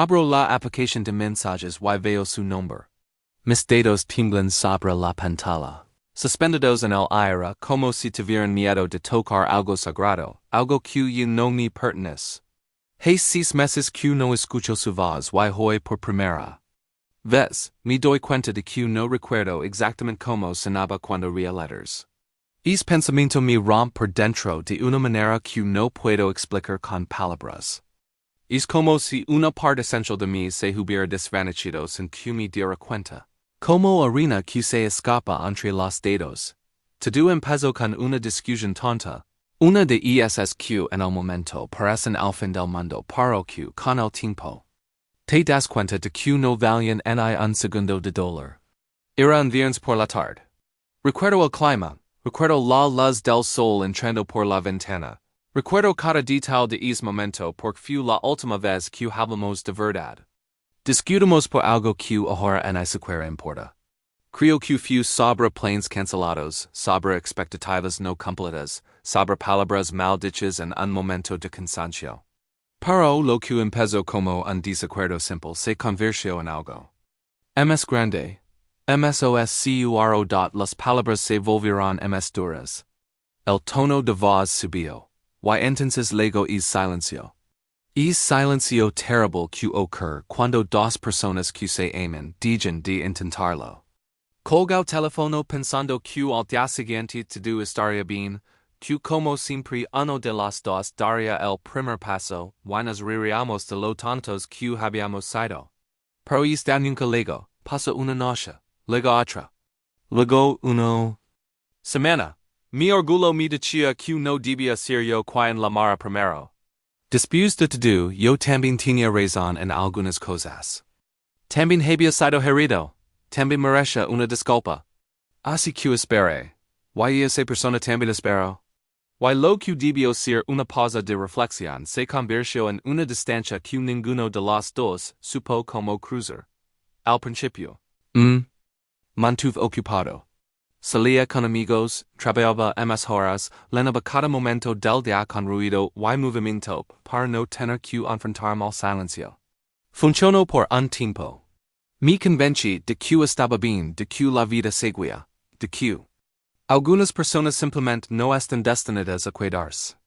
Abro la aplicación de mensajes y veo su nombre. Mis dedos tiemblan sobre la pantalla. Suspendidos en el aire como si tuvieran miedo de tocar algo sagrado, algo que no me pertenece. Hay 6 meses que no escucho su voz y hoy por primera vez, me doy cuenta de que no recuerdo exactamente cómo sonaba cuando leía letters. Es pensamiento me rompe por dentro de una manera que no puedo explicar con palabras. Es como si una parte esencial de mí se hubiera desvanecido sin que me diera cuenta. Como arena que se escapa entre los dedos. Todo empezó con una discusión tonta. Una de esas que en el momento parecen el fin del mundo, pero que con el tiempo te das cuenta de que no valían ni un segundo de dolor. Era un viernes por la tarde. Recuerdo el clima, recuerdo la luz del sol entrando por la ventana. Recuerdo cada detalle de ese momento porque fue la última vez que hablamos de verdad. Discutimos por algo que ahora ni siquiera importa. Creo que fue sobre planes cancelados, sobre expectativas no cumplidas, sobre palabras maldichas en un momento de cansancio. Pero lo que empezó como un desacuerdo simple se convirtió en algo más grande. Msoscuro. Las palabras se volvieron más duras. El tono de voz subió. Y entonces luego es silencio. Es silencio terrible que ocurre cuando dos personas que se aman dejan de intentarlo. Colgao teléfono pensando que al día siguiente todo estaría bien, que como siempre uno de los dos daría el primer paso, y nos reiríamos de lo tontos que habíamos sido. Pero esta nunca luego, pasa una noche, luego otra. Luego uno semana. Mi orgullo me decía que no debía ser yo quien la mara primero. Después de todo, yo también tenía razón en algunas cosas. También había sido herido. También merecía una disculpa. Así que esperé. Y esa persona también esperó. Y lo que debió ser una pausa de reflexión se convirtió en una distancia que ninguno de los dos supo cómo cruzar. Al principio, mantuve ocupado. Salía con amigos, trabajaba más horas, llenaba cada momento del día con ruido y movimiento para no tener que enfrentarme al silencio. Funcionó por un tiempo. Me convencí de que estaba bien, de que la vida seguía, de que algunas personas simplemente no están destinadas a cuidarse.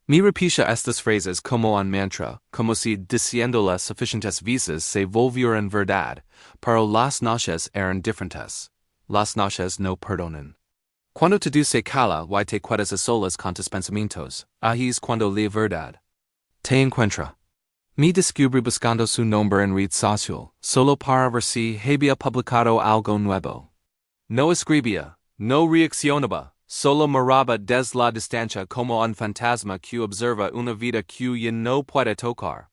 Me repetía estas frases como un mantra, como si diciéndolas suficientes veces se volvieran verdad, pero las noches eran diferentes. Las noches no perdonan. Cuando todo se cala y te quedas a solas con tus pensamientos, ahí es cuando la verdad te encuentra. Me descubrí buscando su nombre en red social, solo para ver si había publicado algo nuevo. No escribía, no reaccionaba, solo miraba desde la distancia como un fantasma que observa una vida que ya no puede tocar.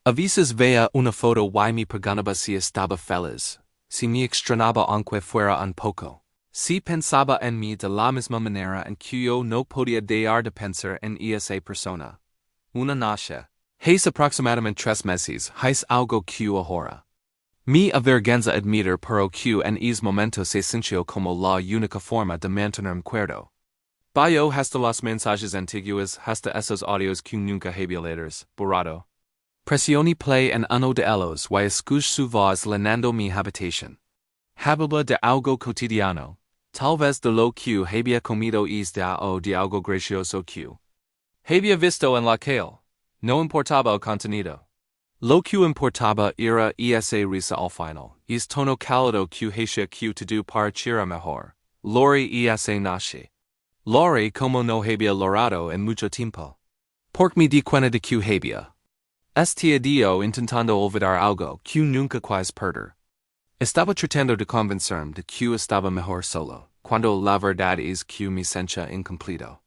A veces veía una foto y me preguntaba si estaba feliz, si me extrañaba aunque fuera un poco, si pensaba en mí de la misma manera en que yo no podía dejar de pensar en esa persona. Una noche. Hace aproximadamente 3 meses, hace algo que ahora me avergüenza admitir, pero que en ese momento se sintió como la única forma de mantenerme cuerdo. Bajo hasta los mensajes antiguos, hasta esos audios que nunca había leídos, borrado. Presioné play en uno de ellos y escuché su voz llenando mi habitación. Hablaba de algo cotidiano, tal vez de lo que había comido ese día o de algo gracioso que había visto en la calle. No importaba el contenido. Lo que importaba era esa risa al final, es tono cálido que hacía que todo pareciera mejor. Lori esa noche. Lori como no había logrado en mucho tiempo. Porque me di cuenta de que había estado intentando olvidar algo que nunca quise perder. Estaba tratando de convencerme de que estaba mejor solo, cuando la verdad es que me sentía incompleto.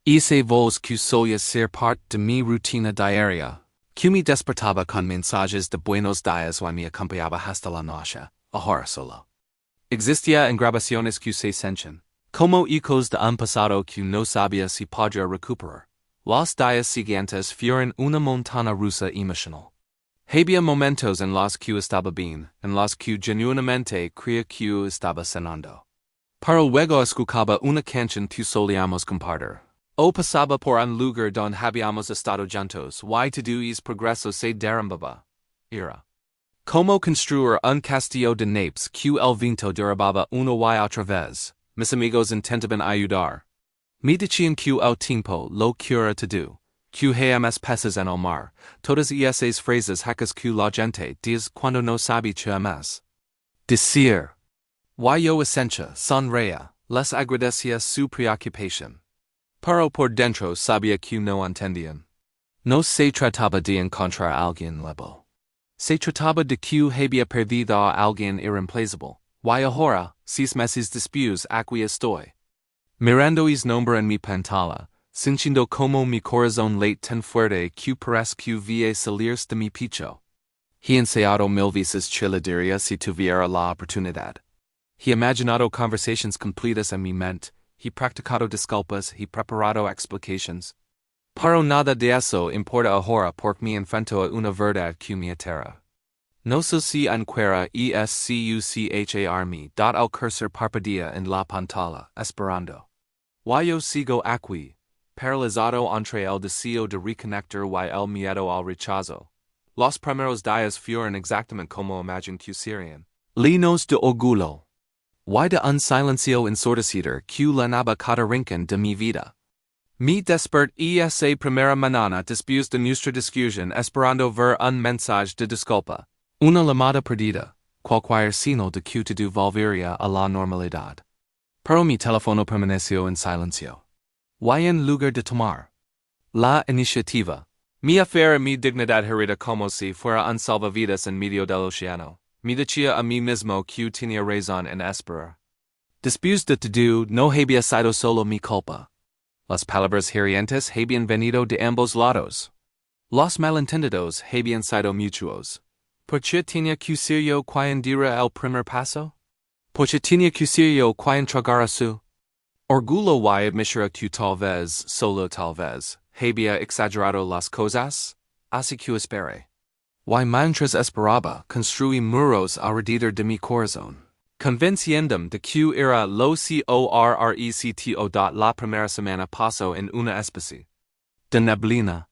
Esa voz que solía ser parte de mi rutina diaria, que me despertaba con mensajes de buenos días y me acompañaba hasta la noche, ahora solo. Existía en grabaciones que se sentían como ecos de un pasado que no sabía si podría recuperar. Los días siguientes fueron una montaña rusa emocional. Había momentos en los que estaba bien, en los que genuinamente creía que estaba cenando. Pero luego escuchaba una canción que solíamos compartir. O pasaba por un lugar donde habíamos estado juntos y todo es progreso se derrumbaba. era. Como construir un castillo de naipes que el viento derribaba una y otra vez, mis amigos intentaban ayudar. Me decían que el tiempo lo cura todo, que hayamos peces en el mar, todas esas phrases hacas que la gente dice cuando no sabe qué más decir. Yo esencia sonreía, les agradecía su preocupación. Pero por dentro sabía que no entendían. No se trataba de encontrar a alguien lebo. Se trataba de que había perdido a alguien irreemplazable. Y ahora, 6 meses después aquí estoy. Mirando es nombre en mi pantalla, sintiendo como mi corazón late tan fuerte que parece que vie salir de mi pecho. He ensayado 1000 veces que le diría si tuviera la oportunidad. He imaginado conversations completas en mi mente, he practicado disculpas, he preparado explications. Pero nada de eso importa ahora porque me enfrento a una verdad que me atera. No sé si encuera escuchar me. El cursor parpadea en la pantalla, esperando. Yo sigo aquí, paralizado entre el deseo de reconectar y el miedo al rechazo. Los primeros días fueron exactamente como imaginé que serían. Llenos de orgullo. Y de un silencio ensordecido que llenaba cada rincón de mi vida. Me desperté esa primera mañana después de nuestra discusión esperando ver un mensaje de disculpa. Una llamada perdida, cualquier signo de que todo volvería a la normalidad. Pero mi teléfono permaneció en silencio. Y en lugar de tomar la iniciativa, mi aferra mi dignidad herida como si fuera un salvavidas en medio del océano. Me decía a mí mismo que tenía razón en esperar. Después de todo, no había sido solo mi culpa. Las palabras hirientes habían venido de ambos lados. Los malentendidos habían sido mutuos. ¿Por qué tenía que ser yo quien diera el primer paso? ¿Por qué tenía que ser yo quien tragara su orgullo y admitir que tal vez, solo tal vez, había exagerado las cosas? Así que esperé. Y mientras esperaba, construí muros alrededor de mi corazón, convenciéndome de que era lo correcto. La primera semana pasó en una especie de neblina.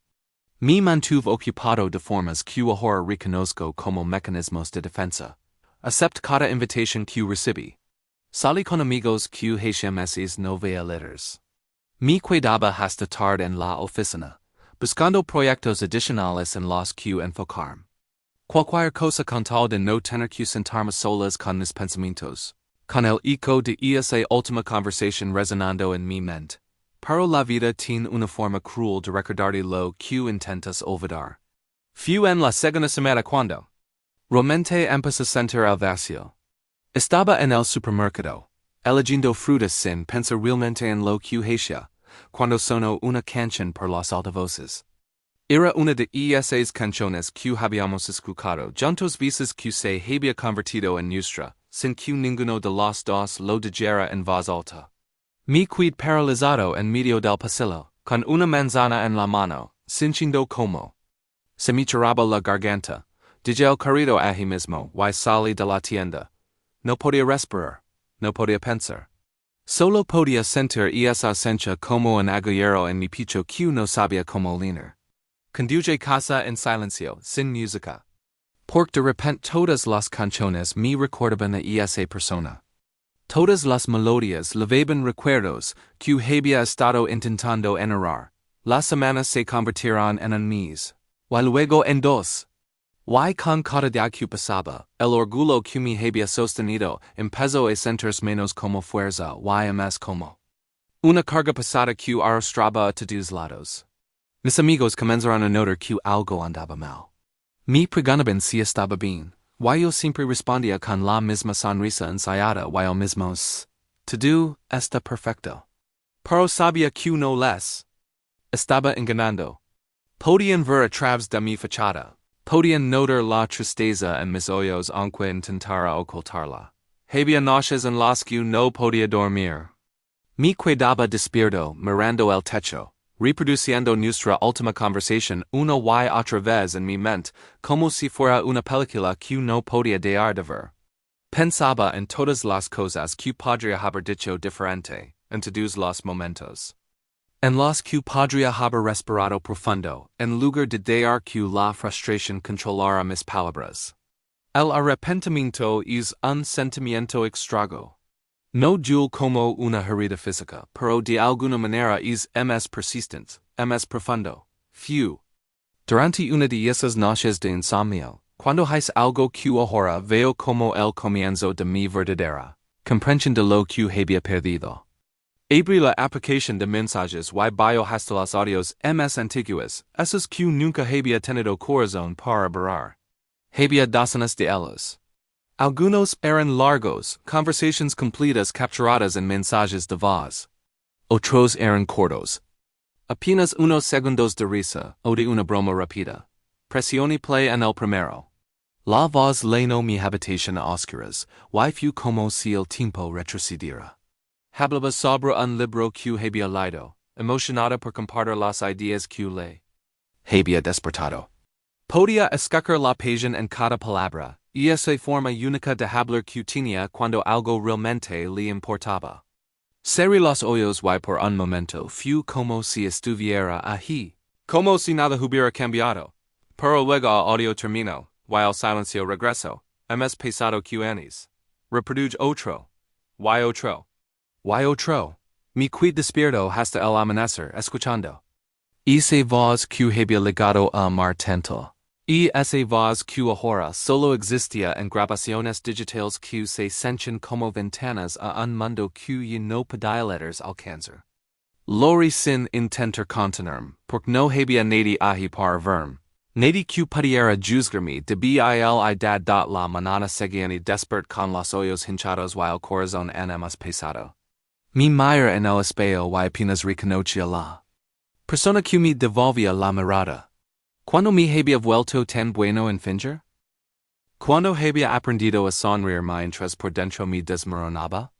Me mantuve ocupado de formas que ahora reconozco como mecanismos de defensa. Acepto cada invitación que recibí. Salí con amigos que hacía meses no veía letters. Me quedaba hasta tarde en la oficina, buscando proyectos adicionales en los que enfocarme. Cualquier cosa con tal de no tener que sentarme solas con mis pensamientos, con el eco de esa última conversación resonando en mi mente. Pero la vida tiene una forma cruel de recordarte lo que intentas olvidar. Fue en la segunda semana cuando realmente empecé a sentir el vacío. Estaba en el supermercado, eligiendo frutas sin pensar realmente en lo que hacía, cuando sonó una canción por los altavoces. Era una de esas canciones que habíamos escuchado juntos veces que se había convertido en nuestra, sin que ninguno de los dos lo dijera en voz alta. Me quedé paralizado en medio del pasillo, con una manzana en la mano, sintiendo como se me cerraba la garganta. Dije el corrido a mí mismo y salí de la tienda. No podía respirar, no podía pensar. Solo podía sentir esa ausencia como un aguillero en mi pecho que no sabía cómo linear. Conduje casa en silencio, sin música. Porque de repente todas las canciones me recordaban a esa persona. Todas las melodías levaban recuerdos que había estado intentando enarrar. Las semanas se convirtieron en un mes, y luego en dos. Y con cada día que pasaba, el orgullo que me había sostenido empezó a sentirse menos como fuerza y más como una carga pesada que arrastraba a todos lados. Mis amigos comenzaron a notar que algo andaba mal. Me preguntaban si estaba bien, y yo siempre respondía con la misma sonrisa ensayada y el mismo todo está perfecto. Pero sabía que no les estaba engañando. Podían ver a través de mi fachada. Podían notar la tristeza en mis ojos aunque intentara ocultarla. Había noches en las que no podía dormir. Me quedaba despierto, mirando el techo, reproduciendo nuestra última conversación una y otra vez en mi mente, como si fuera una película que no podía dejar de ver. Pensaba en todas las cosas que podría haber dicho diferente, en todos los momentos. En los que podría haber respirado profundo, en lugar de dejar que la frustración controlara mis palabras. El arrepentimiento es un sentimiento extraño. No duele como una herida física, pero de alguna manera es más persistente, más profundo. Few. Durante una de esas noches de insomnio, cuando es algo que ahora veo como el comienzo de mi verdadera comprensión de lo que había perdido. Abrí la aplicación de mensajes y veo hasta los audios más antiguos, esos que nunca había tenido corazón para borrar. Había docenas de ellos. Algunos eran largos, conversaciones completas capturadas en mensajes de voz. Otros eran cortos. Apenas unos segundos de risa o de una broma rápida. Presione play en el primero. La voz llenó mi habitación a oscuras, y fue como si el tiempo retrocediera. Hablaba sobre un libro que había leído, emocionada por compartir las ideas que le había despertado. Podía escoger la página en cada palabra, y esa forma única de hablar que tenía cuando algo realmente le importaba. Cerré los ojos y por un momento fue como si estuviera allí, como si nada hubiera cambiado. Pero luego el audio terminó, y el silencio regresó, más pesado que antes. Reprodujo otro. Y otro. Y otro. Me quedé despierto hasta el amanecer escuchando. Esa voz que había llegado a amar tanto. Y esa voz que ahora solo existía en grabaciones digitales que se sentían como ventanas a un mundo que ya no podía letters alcanzar. Lori sin intentar contenerme, porque no había nadie ahí para verme. Nadie que pudiera juzgarme de bilidad la manana seguían y despert con los ojos hinchados y el corazón en más pesado. Mi mira en el espejo y apenas reconocía la persona que me devolvía la mirada. ¿Cuándo me había vuelto tan bueno en fingir? ¿Cuándo había aprendido a sonreír mientras por dentro me desmoronaba?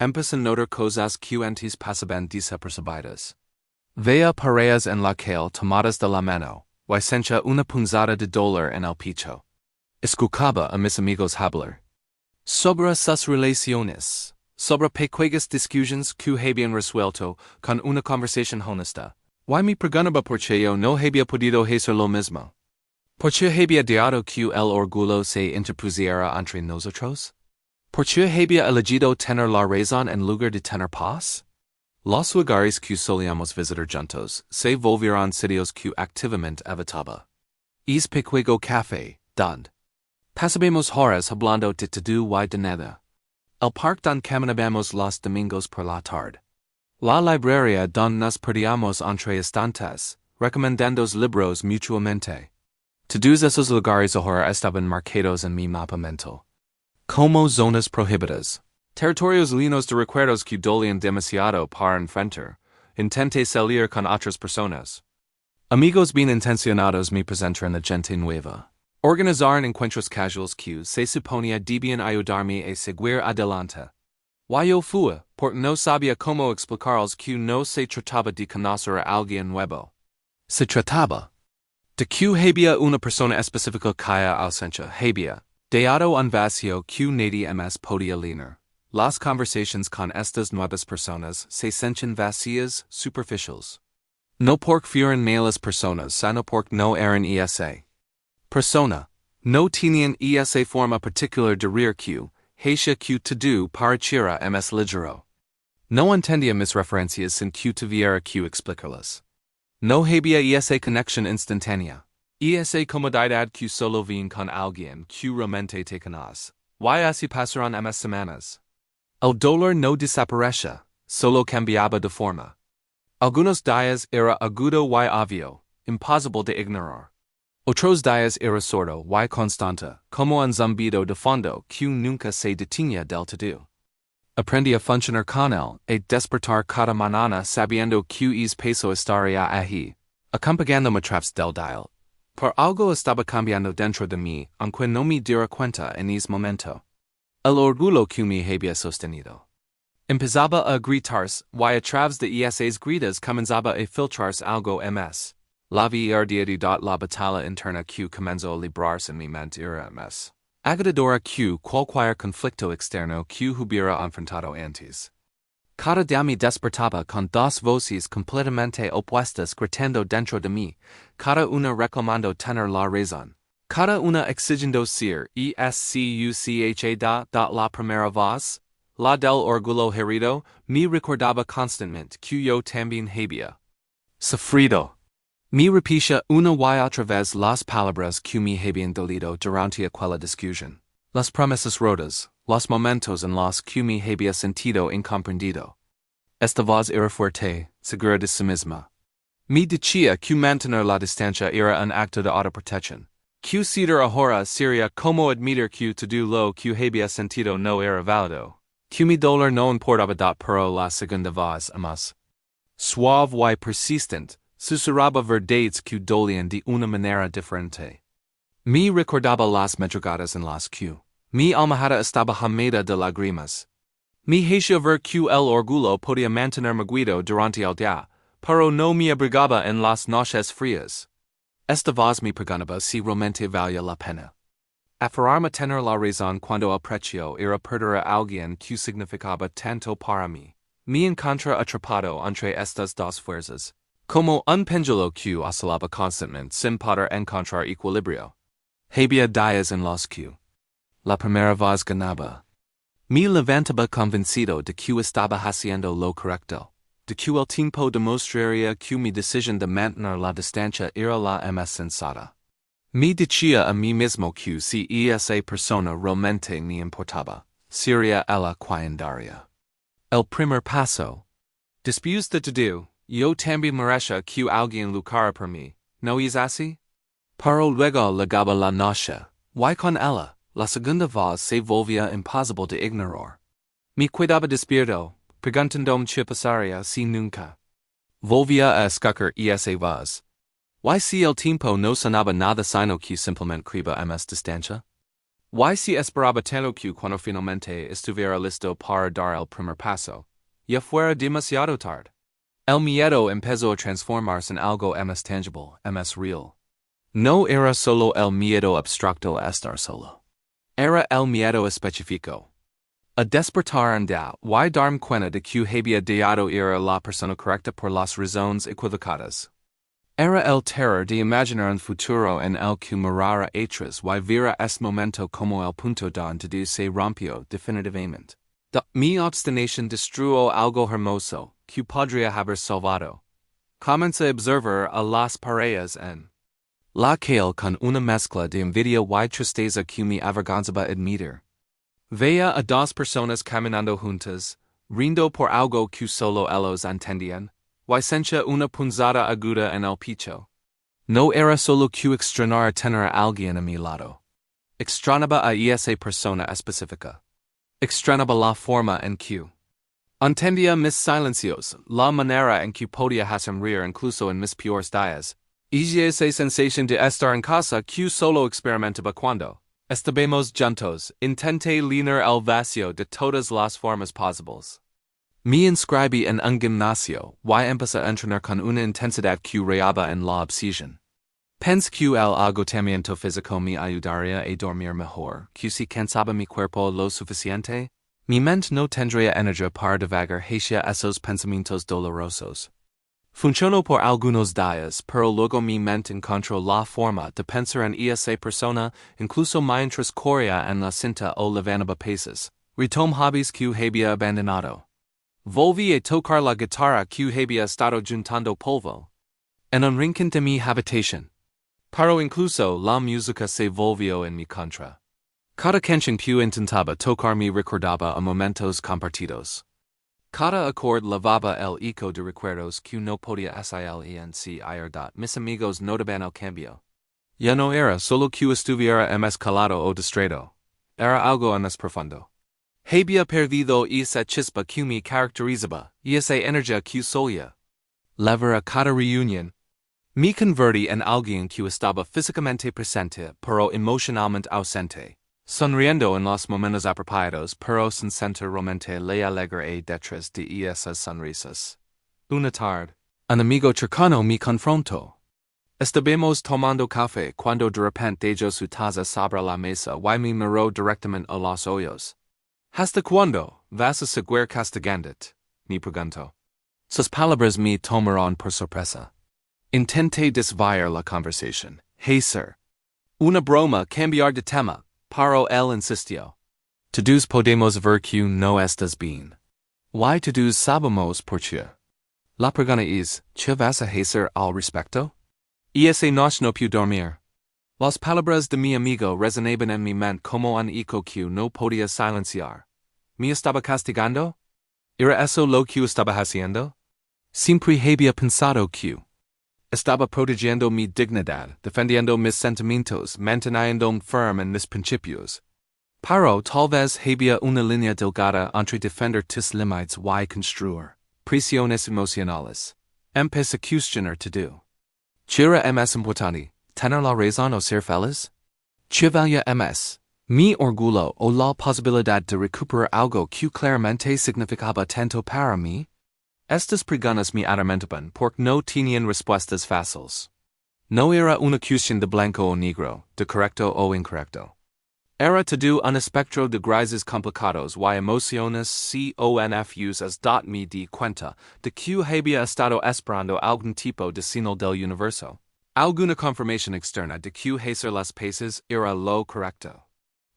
Empecé a notar cosas que antes pasaban desapercibidas. Veía parejas en la calle tomadas de la mano, y sentía una punzada de dolor en el pecho. Escuchaba a mis amigos hablar sobre sus relaciones, sobre pequeñas discusiones que habían resuelto con una conversación honesta. Y me preguntaba por qué yo no había podido hacer lo mismo. ¿Por qué había dejado que el orgullo se interpusiera entre nosotros? ¿Por qué había elegido tener la razón en lugar de tener paz? Los lugares que solíamos visitar juntos se volvieron sitios que activamente evitaba. Es pequeño café, donde pasábamos horas hablando de todo y de nada. El parque donde caminábamos los domingos por la tarde. La librería donde nos perdíamos entre estantes, recomendando libros mutuamente. Todos esos lugares ahora estaban marcados en mi mapa mental como zonas prohibidas. Territorios llenos de recuerdos que dolían demasiado para enfrentar. Intenté salir con otras personas. Amigos bien intencionados me presentaron a gente nueva. Organizaron encuentros casuales que se suponía debían ayudarme a seguir adelante. Y yo fui, porque no sabía cómo explicarles que no se trataba de conocer a alguien nuevo. Se trataba de que había una persona específica que ausencia había dejado un vacío que nadie más podía llenar. Las conversaciones con estas nuevas personas se sentían vacías, superficiales. No porque fueran malas personas, sino porque no eran esa persona. No tenían esa forma particular de reír que hacia que todo pareciera más ligero. No entendía mis referencias sin que tuviera que explicarlas. No había esa conexión instantánea. Esa comodidad que solo ven con alguien que realmente te conoce. Y así pasaron más semanas. El dolor no desaparecía, solo cambiaba de forma. Algunos días era agudo y obvio, imposible de ignorar. Otros días era sordo y constante, como un zumbido de fondo que nunca se detenía del todo. Aprendí a funcionar con él, a despertar cada mañana sabiendo que es peso estaría allí, acompañándome a través del dial. Por algo estaba cambiando dentro de mí, aunque no me diera cuenta en ese momento. El orgullo que me había sostenido empezaba a gritarse, y a través de esas gritas comenzaba a filtrarse algo más. La verdad la batalla interna que comenzó a librarse en mi mente era más agotadora que cualquier conflicto externo que hubiera enfrentado antes. Cada día me despertaba con dos voces completamente opuestas gritando dentro de mí, cada una reclamando tener la razón. Cada una exigiendo ser la primera voz, la del orgullo herido, me recordaba constantemente que yo también había sufrido. Me repetía una y otra vez las palabras que me habían dolido durante aquella discusión. Las promesas rotas, los momentos en los que me había sentido incomprendido. Esta voz era fuerte, segura de sí misma. Me decía que mantener la distancia era un acto de autoprotección. Que ceder ahora sería como admitir que todo lo que había sentido no era válido. Que mi dolor no importaba pero la segunda voz más suave y persistente susurraba verdades que dolían de una manera diferente. Me recordaba las madrugadas en las que mi almohada estaba hamada de lágrimas. Me hacía ver que el orgullo podía mantenerme guido durante el día, pero no me abrigaba en las noches frías. Esta voz me preguntaba si realmente valía la pena aferrarme a tener la razón cuando el precio era perder a alguien que significaba tanto para mí. Me encontré atrapado entre estas dos fuerzas, como un péndulo que oscilaba constantemente sin poder encontrar equilibrio. Había días en los que la primera voz ganaba. Me levantaba convencido de que estaba haciendo lo correcto, de que el tiempo demostraría que mi decisión de mantener la distancia era la más sensata. Me decía a mí mismo que si esa persona realmente me importaba, sería ella quien daría el primer paso. Después de todo, yo también merecía que alguien luchara por mí, ¿no es así? Pero luego llegaba la noche, y con ella, la segunda voz se volvía imposible de ignorar. Me quedaba despierto, preguntándome qué pasaría si nunca volvía a escuchar esa voz. ¿Y si el tiempo no sonaba nada sino que simplemente criba a más distancia? ¿Y si esperaba tanto que cuando finalmente estuviera listo para dar el primer paso, ya fuera demasiado tarde? El miedo empezó a transformarse en algo más tangible, más real. No era solo el miedo abstracto a estar solo. Era el miedo específico. A despertar en da y darme cuenta de que había dejado ir a la persona correcta por las razones equivocadas. Era el terror de imaginar un futuro en el que mirara atrás y viera este momento como el punto donde se rompió definitivamente. Mi obstinación destruyó algo hermoso que podría haber salvado. Comencé a observar a las parejas en la calle con una mezcla de envidia y tristeza que me avergonzaba admitir. Veía a dos personas caminando juntas, rindo por algo que solo ellos entendían, y sentía una punzada aguda en el pecho. No era solo que extrañar tener a alguien a mi lado. Extrañaba a esa persona específica. Extrañaba la forma en que entendía mis silencios, la manera en que podía hacerme reír incluso en mis peores días. Y esa sensación de estar en casa que solo experimentaba cuando estábamos juntos, intenté llenar el vacío de todas las formas posibles. Me inscribí en un gimnasio y empecé a entrenar con una intensidad que rayaba en la obsesión. Pensé que el agotamiento físico me ayudaría a dormir mejor, que si cansaba mi cuerpo lo suficiente, mi mente no tendría energía para divagar hacia esos pensamientos dolorosos. Funcionó por algunos días, pero luego mi mente encontró la forma de pensar en esa persona, incluso mientras corría en la cinta o levantaba pesas. Retomé hobbies que había abandonado. Volví a tocar la guitarra que había estado juntando polvo en un rincón de mi habitación. Pero incluso la música se volvió en mi contra. Cada canción que intentaba tocar me recordaba a momentos compartidos. Cada acorde lavaba el eco de recuerdos que no podía silenciar. Mis amigos notaban el cambio. Ya no era solo que estuviera más calado o distraído. Era algo más profundo. Había perdido esa chispa que me caracterizaba, y esa energía que solía levar a cada reunión. Me convertí en alguien que estaba físicamente presente, pero emocionalmente ausente. Sonriendo en los momentos apropiados, pero sin sentir realmente la alegría detrás de esas sonrisas. Una tarde, un amigo cercano me confrontó. Estábamos tomando café cuando de repente dejó su taza sobre la mesa y me miró directamente a los ojos. ¿Hasta cuándo vas a seguir castigándote? ni pregunto. Sus palabras me tomaron por sorpresa. Intenté desviar la conversación. Hey sir. Una broma, cambiar de tema, pero él insistió. Todos podemos ver que no estás bien. Why todos sabemos por qué. La pregunta es, ¿qué vas a hacer al respecto? Y esa noche no pude dormir. Las palabras de mi amigo resonaban en mi mente como un eco que no podía silenciar. ¿Me estaba castigando? ¿Era eso lo que estaba haciendo? Siempre había pensado que estaba protegiendo mi dignidad, defendiendo mis sentimientos, manteniendo firme en mis principios. Pero tal vez había una línea delgada entre defender tus límites y construir presiones emocionales. Empecé a cuestionar todo. ¿Qué es importante? ¿Tener la razón o ser feliz? ¿Qué valía es? Mi orgullo o la posibilidad de recuperar algo que claramente significaba tanto para mí? Estas preguntas me atormentaban porque no tenían respuestas fáciles. No era una cuestión de blanco o negro, de correcto o incorrecto. Era todo un espectro de grises complicados y emociones confusas me di cuenta de que había estado esperando algún tipo de señal del universo. Alguna confirmación externa de que hacer las paces era lo correcto.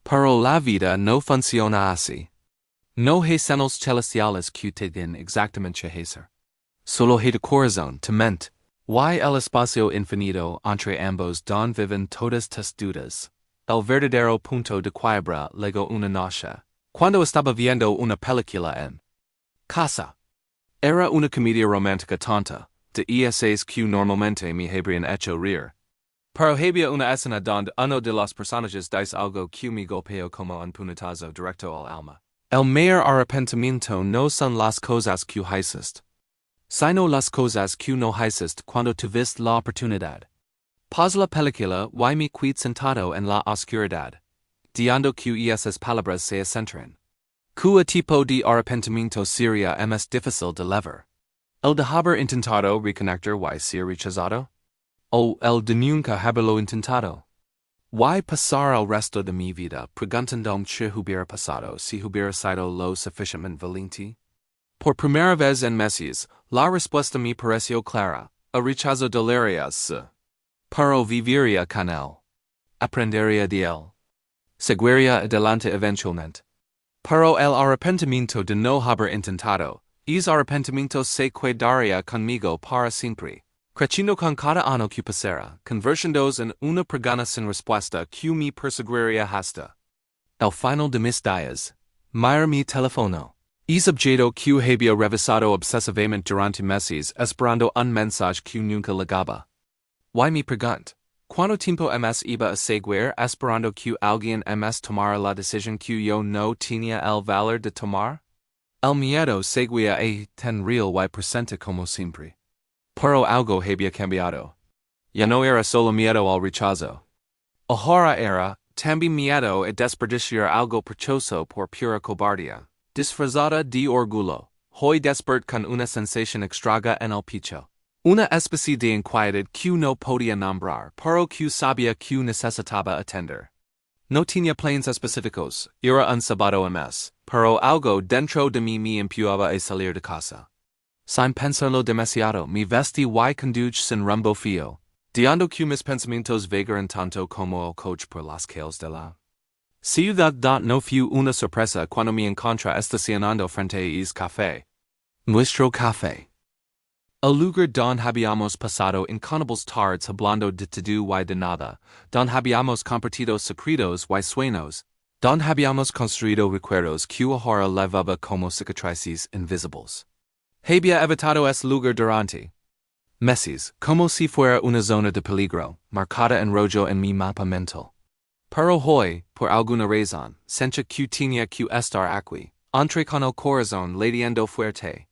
Pero la vida no funciona así. No hay señales celestiales que te den exactamente hacer. Solo hay de corazón, te mente, y el espacio infinito entre ambos donde viven todas tus dudas. El verdadero punto de quiebra luego una noche. Cuando estaba viendo una película en casa. Era una comedia romántica tonta, de esas que normalmente me habrían hecho reír. Pero había una escena donde uno de los personajes dice algo que me golpeó como un puñetazo directo al alma. El mayor arrepentimiento no son las cosas que hiciste, sino las cosas que no hiciste cuando tuviste la oportunidad. Paz la película y me quedé sentado en la oscuridad, diando que esas palabras se centran. ¿Qué tipo de arrepentimiento sería más difícil de levar? ¿El de haber intentado reconectar y ser rechazado? ¿O el de nunca haberlo intentado? ¿Y pasar el resto de mi vida preguntándome qué hubiera pasado si hubiera sido lo suficientemente valiente? Por primera vez en meses, la respuesta me pareció clara, el rechazo dolería sí. Pero viviría con él. Aprendería de él. Seguiría adelante eventualmente. Pero el arrepentimiento de no haber intentado, ese arrepentimiento se quedaría conmigo para siempre. Creciendo con cada año que pasara, convirtiéndose en una pregunta sin respuesta que me perseguiría hasta el final de mis días. Mirar mi teléfono. Es objeto que había revisado obsesivamente durante meses esperando un mensaje que nunca llegaba. Y me pregunto, ¿cuánto tiempo iba a seguir esperando que alguien tomara la decisión que yo no tenía el valor de tomar? El miedo seguía tan real y presente como siempre. Pero algo había cambiado. Ya no era solo miedo al rechazo. Ahora era también miedo a desperdiciar algo precioso por pura cobardía. Disfrazada de orgullo, hoy despert con una sensación extraña en el pecho. Una especie de inquietud que no podía nombrar, pero que sabía que necesitaba atender. No tenía planes específicos, era un sábado mes, pero algo dentro de mí me empujaba a salir de casa. Sin pensarlo demasiado, me vestí y conduje sin rumbo fijo, dejando que mis pensamientos vagaran tanto como el coche por las calles de la ciudad. No fue una sorpresa cuando me encontré estacionando frente a ese café. Nuestro café. El lugar donde habíamos pasado incontables tardes hablando de todo y de nada, donde habíamos compartido secretos y sueños, donde habíamos construido recuerdos que ahora levaba como cicatrices invisibles. Había evitado ese lugar durante meses, como si fuera una zona de peligro, marcada en rojo en mi mapa mental. Pero hoy, por alguna razón, sentía que tenía que estar aquí, entre con el corazón latiendo fuerte.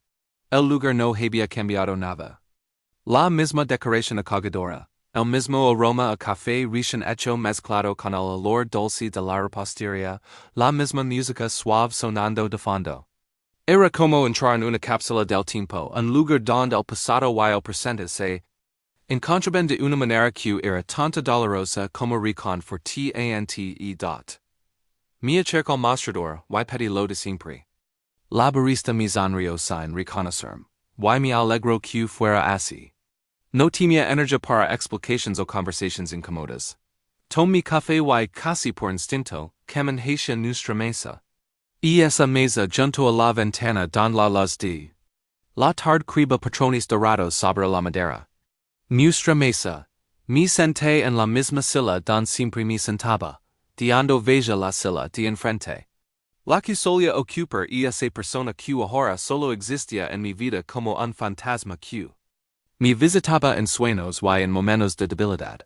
El lugar no había cambiado nada. La misma decoración acogedora, el mismo aroma a café recién hecho mezclado con el olor dulce de la repostería, la misma música suave sonando de fondo. Era como entrar en una cápsula del tiempo, un lugar donde el pasado y el presente se encontraban de una manera que era tanto dolorosa como reconfortante. Me acerco al mostrador y pedí lo de siempre. La barista mi sonrió sin reconocerme. Y me alegro que fuera así. No tenía energía para explications o conversations incómodas. Tomé mi café y casi por instinto, caminé nuestra mesa. Y esa mesa junto a la ventana don la luz de la tarde criba patrones dorados sobre la madera. Nuestra mesa. Me senté en la misma silla don siempre me sentaba, diando veja la silla de enfrente. La que solía ocupar esa persona que ahora solo existía en mi vida como un fantasma que me visitaba en sueños y en momentos de debilidad.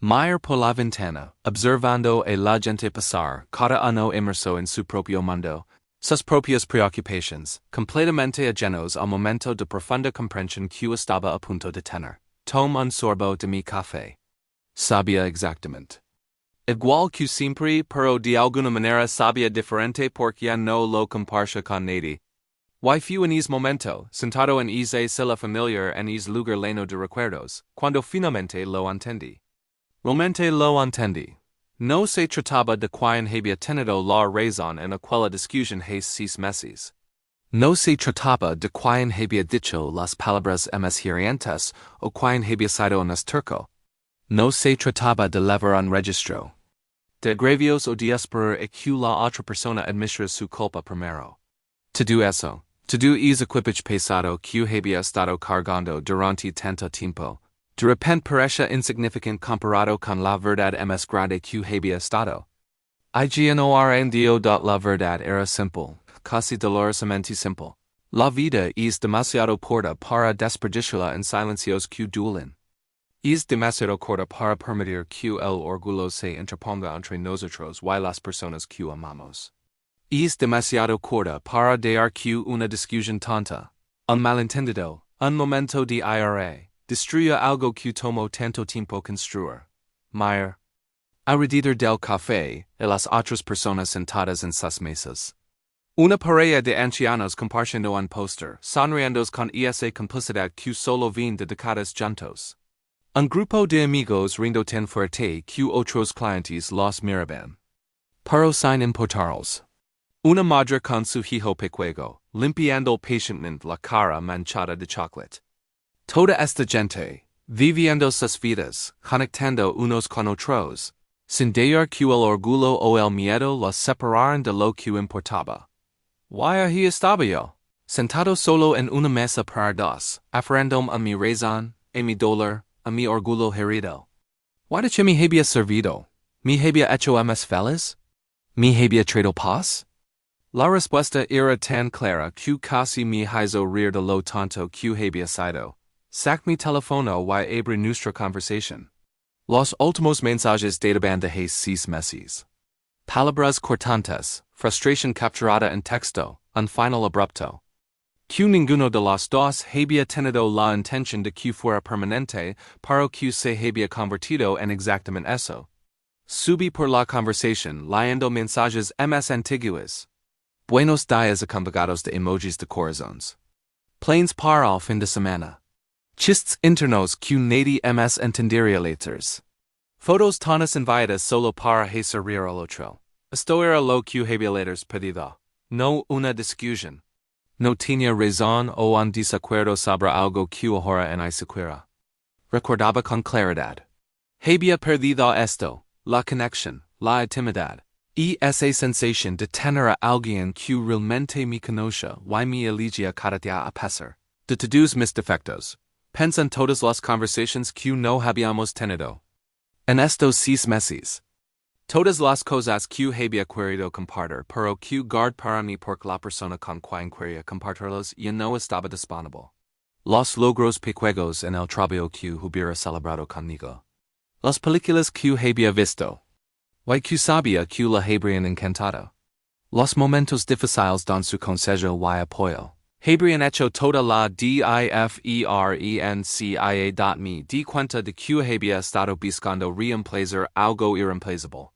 Mir por la ventana, observando a la gente pasar, cada uno inmerso en su propio mundo, sus propias preocupaciones, completamente ajenos al momento de profunda comprensión que estaba a punto de tener. Tomé un sorbo de mi café. Sabía exactamente. Igual que siempre, pero de alguna manera sabía diferente porque ya no lo compartía con nadie. Y fue en ese momento, sentado en esa silla familiar en ese lugar lleno de recuerdos, cuando finalmente lo entendí. Realmente lo entendí. No se trataba de quien había tenido la razón en aquella discusión hace 6 meses. No se trataba de quien había dicho las palabras más hirientes o quien había sido un turco. No se trataba de levar un registro de agravios o de esperar a que la otra persona admitiera su culpa primero. Todo eso, todo ese equipage pesado que había estado cargando durante tanto tiempo, de repente parece insignificante comparado con la verdad más grande que había estado. Ignorandio la verdad era simple, casi dolorosamente simple. La vida es demasiado corta para desperdiciarla en silencios que duelen. Es demasiado corta para permitir que el orgullo se interponga entre nosotros y las personas que amamos. Es demasiado corta para dejar que una discusión tonta, un malentendido, un momento de ira, destruya algo que tomó tanto tiempo construir. Mir. Alrededor del café, y las otras personas sentadas en sus mesas. Una pareja de ancianos compartiendo un póster, sonriendo con esa complicidad que solo viene de décadas juntos. Un grupo de amigos rindo tan fuerte que otros clientes los miraban. Pero sin importarlos. Una madre con su hijo pequeño, limpiando pacientemente la cara manchada de chocolate. Toda esta gente, viviendo sus vidas, conectando unos con otros, sin dejar que el orgullo o el miedo los separaran de lo que importaba. Y ahí estaba yo, sentado solo en una mesa para dos, aferrándome a mi razón, a mi dolor, a mi orgullo herido. ¿De qué me había servido? ¿Me había hecho más feliz? ¿Me había traído paz? La respuesta era tan clara que casi me hizo reír de lo tonto que había sido. Sac mi teléfono y abrí nuestra conversación. Los últimos mensajes databan de hace 6 meses. Palabras cortantes, frustración capturada en texto, un final abrupto. Que ninguno de los dos había tenido la intención de que fuera permanente, pero que se había convertido en exactamente eso. Subí por la conversación leyendo mensajes más antiguos. Buenos días acompañados de emojis de corazones. Planes para el fin de semana. Chistes internos que nadie más entendería letters. Fotos todas enviadas solo para hacer reír al otro. Esto era lo que había letters pedido. No una discusión. No tenía razón o un desacuerdo sobre algo que ahora en sequera. Recordaba con claridad. Había perdido esto, la conexión, la intimidad. Y esa sensación de tener a alguien que realmente me conoce y me eligia cada día a pesar de todos mis defectos. Pensan todas las conversaciones que no habíamos tenido. En estos 6 meses. Todas las cosas que había querido compartir, pero que guard para mí porque la persona con quien quería compartirlos ya no estaba disponible. Los logros pequeños en el trabajo que hubiera celebrado conmigo. Las películas que había visto. Y que sabía que la habrían encantado. Los momentos difíciles don su consejo y apoyo. Habrían hecho toda la diferencia me di cuenta de que había estado buscando reemplazar algo irreemplazable.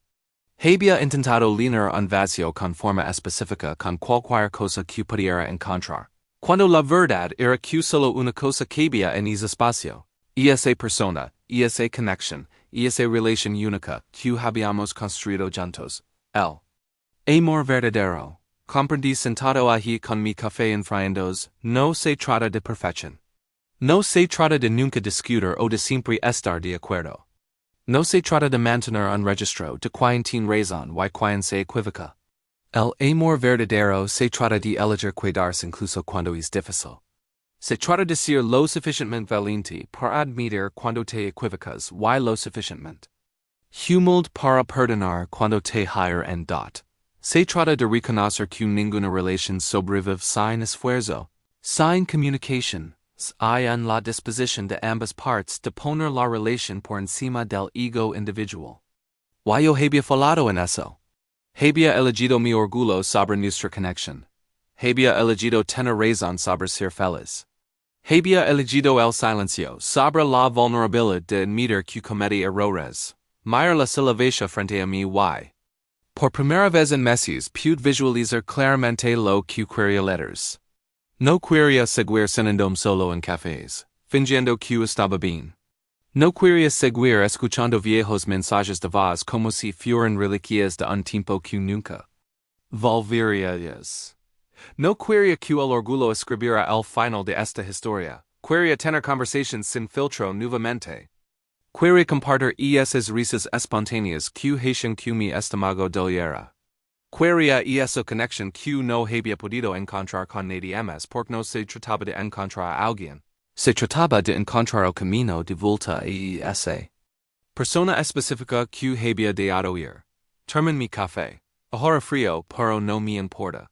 Había intentado llenar un vacío con forma específica con cualquier cosa que pudiera encontrar. Cuando la verdad era que solo una cosa cabía en ese espacio. Y esa persona, y esa conexión, y esa relación única que habíamos construido juntos. El amor verdadero. Comprendí sentado allí con mi café enfriendos, no se trata de perfección. No se trata de nunca discutir o de siempre estar de acuerdo. No se trata de mantener un registro de quien razón y quien se equivoca. El amor verdadero se trata de elegir quedarse incluso cuando es difícil. Se trata de ser lo suficientemente valiente para admitir cuando te equivocas y lo suficientemente humilde para perdonar cuando te hire en dot. Se trata de reconocer que ninguna relación sobrevive sin esfuerzo, sin comunicación. Hay en la disposición de ambas partes de poner la relación por encima del ego individual. Y yo había falado en eso. Había elegido mi orgullo sobre nuestra conexión. Había elegido tener razón sobre ser feliz. Había elegido el silencio sobre la vulnerabilidad de admitir que cometí errores. Mirar la silvencia frente a mí y, por primera vez en meses, pude visualizar claramente lo que quería letters. No quería seguir cenando solo en cafés, fingiendo que estaba bien. No quería seguir escuchando viejos mensajes de voz como si fueran reliquias de un tiempo que nunca volvería. No quería que el orgullo escribiera el final de esta historia. Quería tener conversations sin filtro nuevamente. Quería compartir esas risas espontáneas que hacían que mi estómago doliera. Quería esa conexión que no había podido encontrar con nadie más porque no se trataba de encontrar a alguien. Se trataba de encontrar el camino de vuelta a esa persona específica que había dejado ir. Termin mi café. Ahora frío, pero no me importa.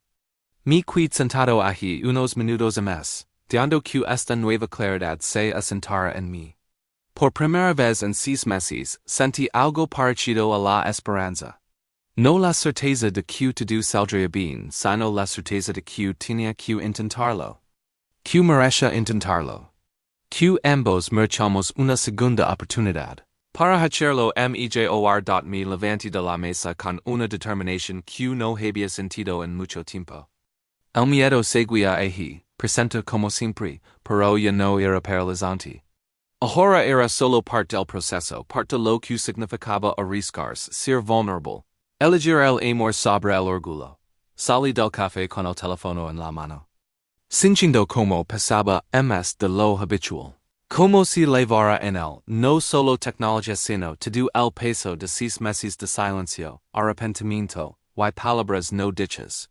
Me quedé sentado allí unos minutos más, dejando que esta nueva claridad se asentara en mí. Por primera vez en 6 meses, sentí algo parecido a la esperanza. No la certeza de que todo saldría bien, sino la certeza de que tenía que intentarlo. Que merecía intentarlo. Que ambos merecemos una segunda oportunidad. Para hacerlo me levanté de la mesa con una determinación que no había sentido en mucho tiempo. El miedo seguía allí, presente como siempre, pero ya no era paralizante. Ahora era solo parte del proceso, parte de lo que significaba arriesgarse, ser vulnerable. Elegir el amor sobre el orgullo. Salí del café con el teléfono en la mano. Sintiendo como pasaba más de lo habitual. Como si llevara en él no solo tecnología sino todo el peso de 6 meses de silencio, arrepentimiento, y palabras no dichas.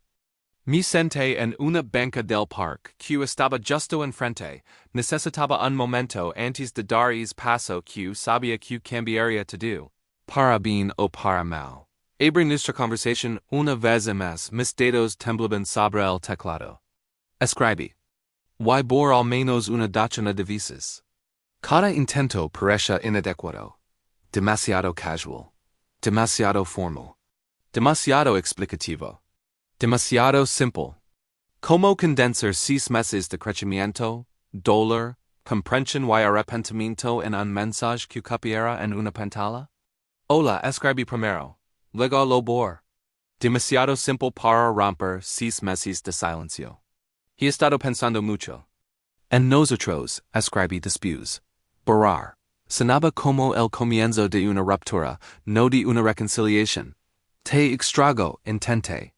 Me senté en una banca del parque que estaba justo enfrente, necesitaba un momento antes de dar paso que sabía que cambiaría todo, para bien o para mal. Abrí nuestra conversación una vez más, mis dedos temblaban sobre el teclado. Escribí. Y por al menos una docena de veces. Cada intento parecía inadecuado. Demasiado casual. Demasiado formal. Demasiado explicativo. Demasiado simple. Como condensar 6 meses de crecimiento, dolor, comprensión y arrepentimiento en un mensaje que cupiera en una pantalla? Hola, escribí primero. Luego lo borré. Demasiado simple para romper 6 meses de silencio. He estado pensando mucho. En nosotros, escribí después. Borrar. Sonaba como el comienzo de una ruptura, no de una reconciliación. Te extrago, intenté.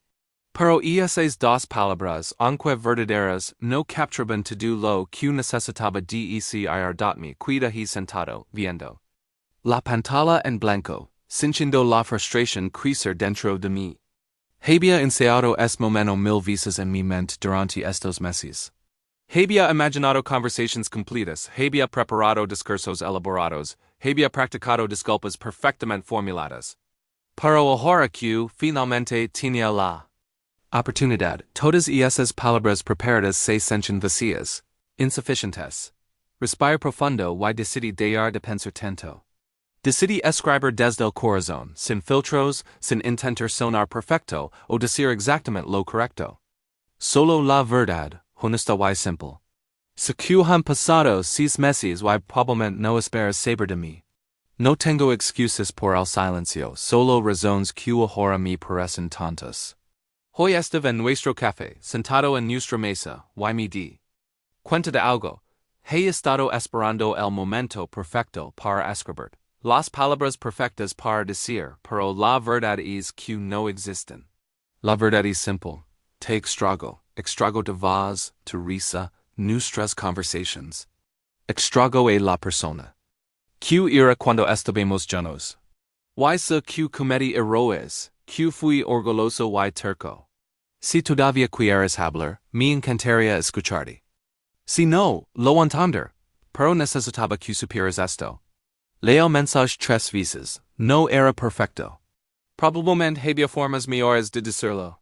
Pero esas dos palabras, aunque verdaderas, no capturaban todo lo que necesitaba decir. Me quedé ahí sentado, viendo la pantalla en blanco, sintiendo la frustración crecer dentro de mí. Había ensayado este momento 1000 veces en mi mente durante estos meses. Había imaginado conversaciones completas, había preparado discursos elaborados, había practicado disculpas perfectamente formuladas. Pero ahora que, finalmente, tenía la oportunidad, todas esas palabras preparadas se sienten vacías, insuficientes. Respire profundo y decidí dejar de pensar tanto. Decidí escribir desde el corazón, sin filtros, sin intentar sonar perfecto o decir exactamente lo correcto. Solo la verdad, honesta y simple. Se que han pasado 6 meses y probablemente no esperas saber de mí. No tengo excusas por el silencio, solo razones que ahora me parecen tontas. Hoy estaba en nuestro café, sentado en nuestra mesa, y me di cuenta de algo. He estado esperando el momento perfecto para escribir. Las palabras perfectas para decir, pero la verdad es que no existen. La verdad es simple. te extrago de voz, tu risa, nuestras conversations. Extrago a la persona. Q ira cuando estuvimos llenos. Y se Q cometi errores, Q fui orgulloso y terco. Si todavía quieres hablar, me encantaría escucharte. Si no, lo entender, pero necesitaba que supieras esto. Leo mensaje 3 veces, no era perfecto. Probablemente había formas mejores de decirlo.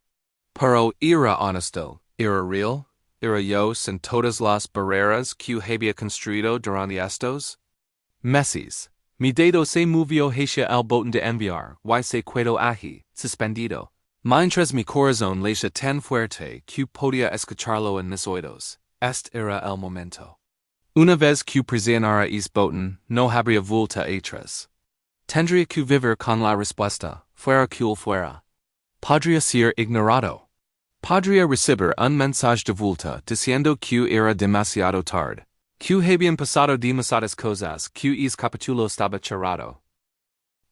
Pero era honesto, era real, era yo sin todas las barreras que había construido durante estos meses. Mi dedo se movió hacia el botón de enviar, y se quedó allí, suspendido. Mientras mi corazón latía tan fuerte que podía escucharlo en mis oídos. Este era el momento. Una vez que presionara ese botón, no habría vuelta atrás. Tendría que vivir con la respuesta, fuera cual fuera. Podría ser ignorado. Podría recibir un mensaje de vuelta diciendo que era demasiado tarde. Que habían pasado demasiadas cosas, que ese capítulo estaba cerrado.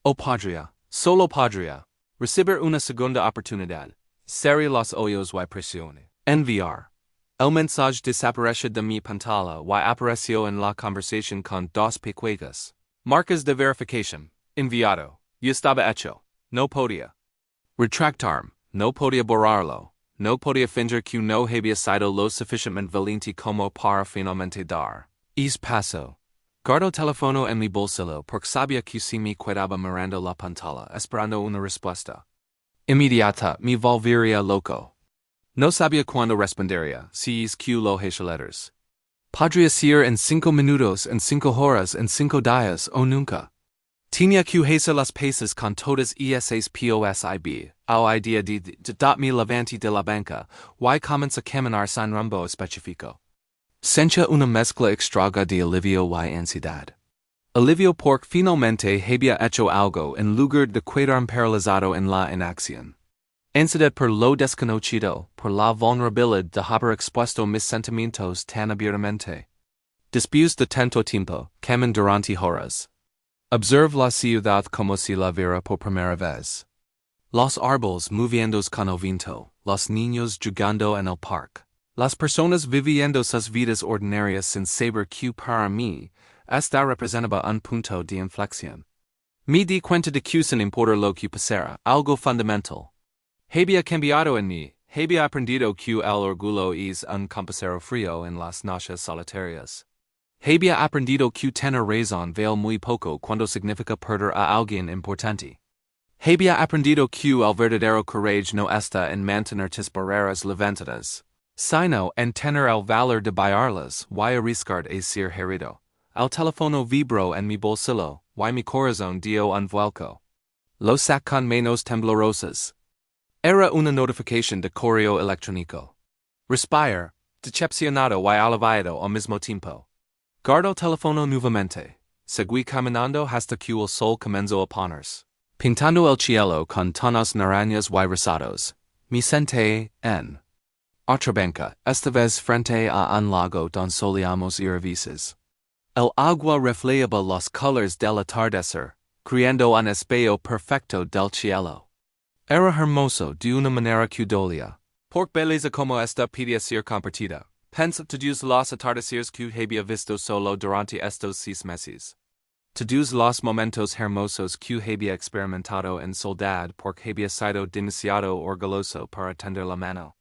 O podría, solo podría, recibir una segunda oportunidad. Cerré los ojos y presioné. Enviar. El mensaje desapareció de mi pantalla y apareció en la conversación con 2 pequeñas marcas de verificación. Enviado. Y estaba hecho. No podía retractarme. No podía borrarlo. No podía fingir que no había sido lo suficientemente valiente como para finalmente dar ese paso. Guardo teléfono en mi bolsillo porque sabía que si me quedaba mirando la pantalla esperando una respuesta inmediata me volvería loco. No sabía cuándo respondería, si es que lo hacía letters. Podría ser en 5 minutos, en 5 horas, en 5 días o nunca. Tenía que hacer las paces con todas esas posibles. A idea de me levanté de la banca, y comencé a caminar sin rumbo específico. Sentía una mezcla extraña de alivio y ansiedad. Alivio porque finalmente había hecho algo en lugar de quedarme paralizado en la inacción. Ansiedad por lo desconocido, por la vulnerabilidad de haber expuesto mis sentimientos tan abiertamente. Después de tanto tiempo, camin durante horas. Observe la ciudad como si la viera por primera vez. Los árboles moviéndose con el viento, los niños jugando en el parque. Las personas viviendo sus vidas ordinarias sin saber que para mí, esta representaba un punto de inflexión. Me di cuenta de que sin importar lo que pasara, algo fundamental había cambiado en mí, había aprendido que el orgullo es un compañero frío en las noches solitarias. Había aprendido que tener razón vale muy poco cuando significa perder a alguien importante. Había aprendido que el verdadero courage no está en mantener tus barreras levantadas, sino en tener el valor de bailarlas y arriscar a ser herido. El teléfono vibró en mi bolsillo, y mi corazón dio un vuelco. Lo saqué con manos temblorosas. Era una notificación de correo electrónico. Respire, decepcionado y aliviado al mismo tiempo. Guardo el teléfono nuevamente. Seguí caminando hasta que el sol comenzó a ponerse. Pintando el cielo con tonos naranjas y rosados. Me senté en otra banca, esta vez frente a un lago donde solíamos ir a veces. El agua reflejaba los colores del atardecer, creando un espejo perfecto del cielo. Era hermoso de una manera que dolía. Por belleza como esta podía ser compartida. Pensa todos los atardeceres que había visto solo durante estos 6 meses. Todos los momentos hermosos que había experimentado en soledad porque había sido demasiado orgulloso para tender la mano.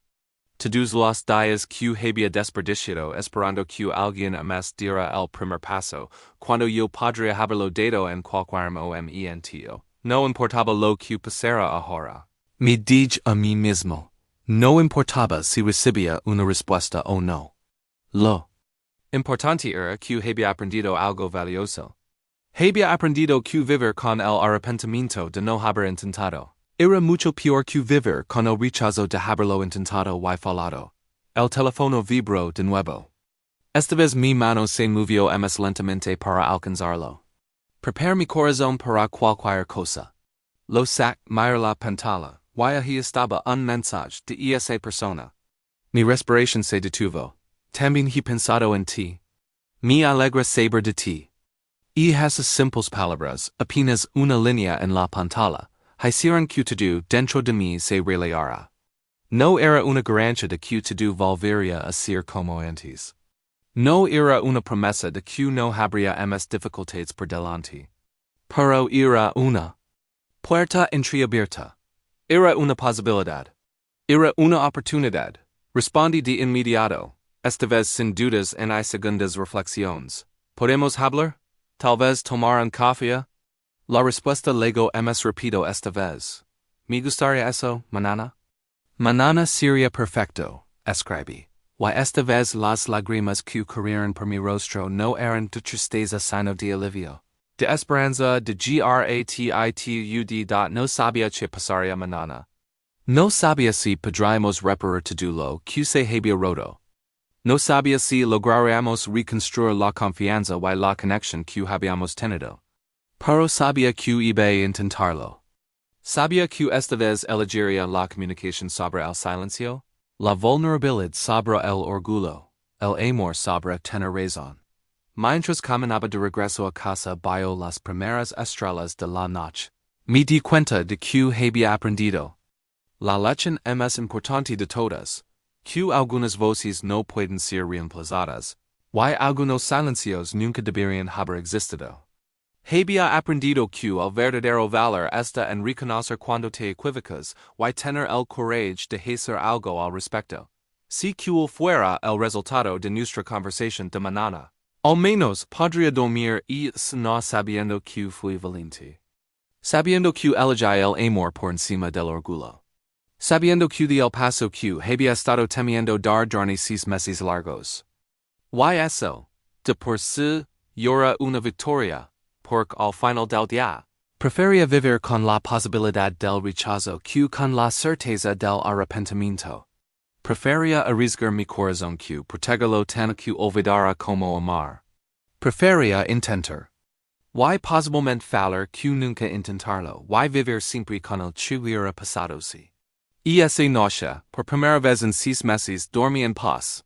Todos los días que había desperdiciado esperando que alguien más diera el primer paso, cuando yo podría haberlo dado en cualquier momento. No importaba lo que pasara ahora. Me dije a mí mismo, no importaba si recibía una respuesta o no. Lo importante era que había aprendido algo valioso. Había aprendido que vivir con el arrepentimiento de no haber intentado era mucho peor que vivir con el rechazo de haberlo intentado y fallado. El teléfono vibró de nuevo. Esta vez mi mano se movió más lentamente para alcanzarlo. Prepare mi corazón para cualquier cosa. Lo sac, mirar la pantalla, y allí estaba un mensaje de esa persona. Mi respiración se detuvo. También he pensado en ti. Me alegra saber de ti. Y esas simples palabras, apenas una línea en la pantalla, hicieron que todo dentro de mí se relajara. No era una garantia de que tu volvería a ser como antes. No era una promesa de que no habría más dificultades por delante. Pero era una puerta entreabierta. Era una posibilidad. Era una oportunidad. Respondí de inmediato, esta vez sin dudas en segundas reflexiones. ¿Podemos hablar? Tal vez tomar un café? La respuesta luego hemos repetido esta vez. ¿Me gustaría eso, mañana? Mañana sería perfecto, escribí. Y esta vez las lágrimas que corrieron por mi rostro no eran de tristeza sino de alivio. De esperanza, de gratitud. No sabía que pasaría mañana. No sabía si podríamos reparar todo lo que se había roto. No sabía si lograríamos reconstruir la confianza y la conexión que habíamos tenido. Pero sabía que iba a intentarlo. Sabía que esta vez elegiría la comunicación sobre el silencio, la vulnerabilidad sobre el orgullo, el amor sobre tener razón. Mientras caminaba de regreso a casa vio las primeras estrellas de la noche. Me di cuenta de que había aprendido. La lección más importante de todas, que algunas voces no pueden ser reemplazadas, y algunos silencios nunca deberían haber existido. Había aprendido que el verdadero valor está en reconocer cuando te equivocas y tener el courage de hacer algo al respecto. Si que fuera el resultado de nuestra conversación de mañana, al menos podría dormir y no sabiendo que fui valiente. Sabiendo que elegí el amor por encima del orgullo. Sabiendo que el paso que había estado temiendo dar durante 6 meses largos. Y eso, de por sí, era una victoria. Porque al final del día, prefería vivir con la posibilidad del rechazo que con la certeza del arrepentimiento. Prefería arriesgar mi corazón que protegerlo tan que olvidara como amar. Prefería intentar. Y posiblemente fallar que nunca intentarlo, y vivir siempre con el que hubiera pasado si. Y esa noche, por primera vez en 6 meses, dormí en paz.